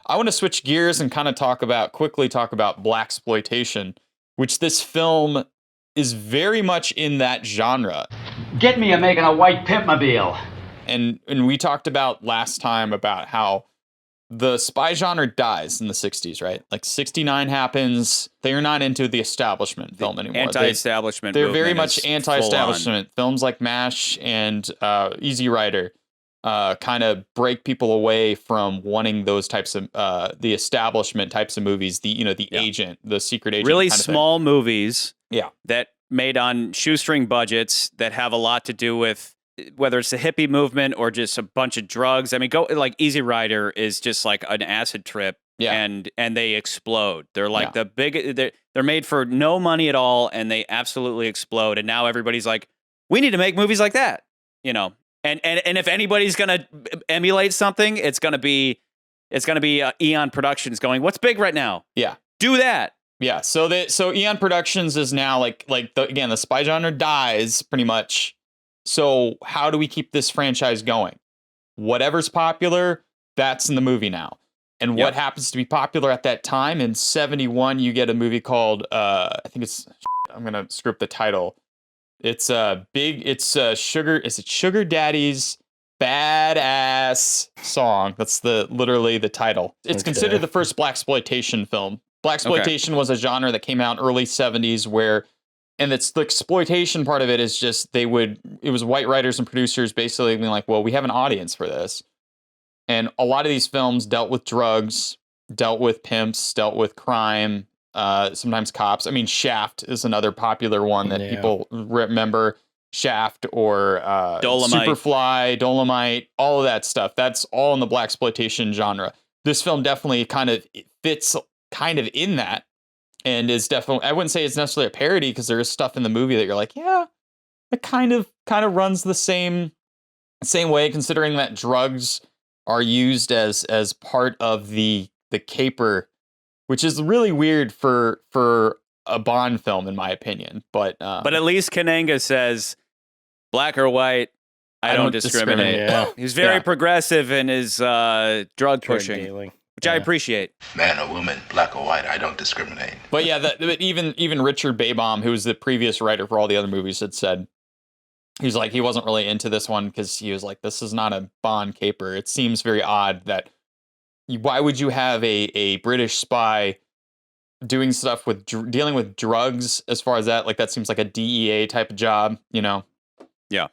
I want to switch gears and kind of quickly talk about Blaxploitation, which this film is very much in that genre. Get me a making a white pimpmobile. And we talked about last time about how the spy genre dies in the 60s, right? Like 69 happens. They're not into the establishment film anymore. Anti-establishment They're very movement much is anti-establishment. Films like MASH and Easy Rider kind of break people away from wanting those types of the establishment types of movies. The agent, the secret agent. Really kind of small movies. Yeah. That made on shoestring budgets that have a lot to do with whether it's the hippie movement or just a bunch of drugs. I mean, go like Easy Rider is just like an acid trip, and they explode. They're like they're made for no money at all, and they absolutely explode. And now everybody's like, we need to make movies like that, you know. And if anybody's gonna emulate something, it's gonna be Eon Productions going, what's big right now? Yeah, do that. Yeah, so Eon Productions is now the spy genre dies pretty much. So how do we keep this franchise going? Whatever's popular, that's in the movie now. And what happens to be popular at that time? In 71, you get a movie called, I'm going to screw up the title. It's Sugar Daddy's Badass Song. That's literally the title. It's considered the first blaxploitation film. Blaxploitation was a genre that came out in early 70s and it's the exploitation part of it is just it was white writers and producers basically being like, well, we have an audience for this. And a lot of these films dealt with drugs, dealt with pimps, dealt with crime, sometimes cops. I mean, Shaft is another popular one that people remember. Shaft or Superfly, Dolomite, all of that stuff. That's all in the blaxploitation genre. This film definitely kind of fits kind of in that. And is definitely, I wouldn't say it's necessarily a parody because there is stuff in the movie that you're like, yeah, it kind of runs the same way, considering that drugs are used as part of the caper, which is really weird for a Bond film, in my opinion. But at least Kananga says, black or white, I don't discriminate. Yeah. He's very progressive in his drug pushing. Which I appreciate. Man or woman, black or white, I don't discriminate. But yeah, even Richard Baybaum, who was the previous writer for all the other movies, had said he wasn't really into this one because he was like, this is not a Bond caper. It seems very odd that why would you have a British spy doing stuff with dealing with drugs as far as that? Like that seems like a DEA type of job, you know? Yeah.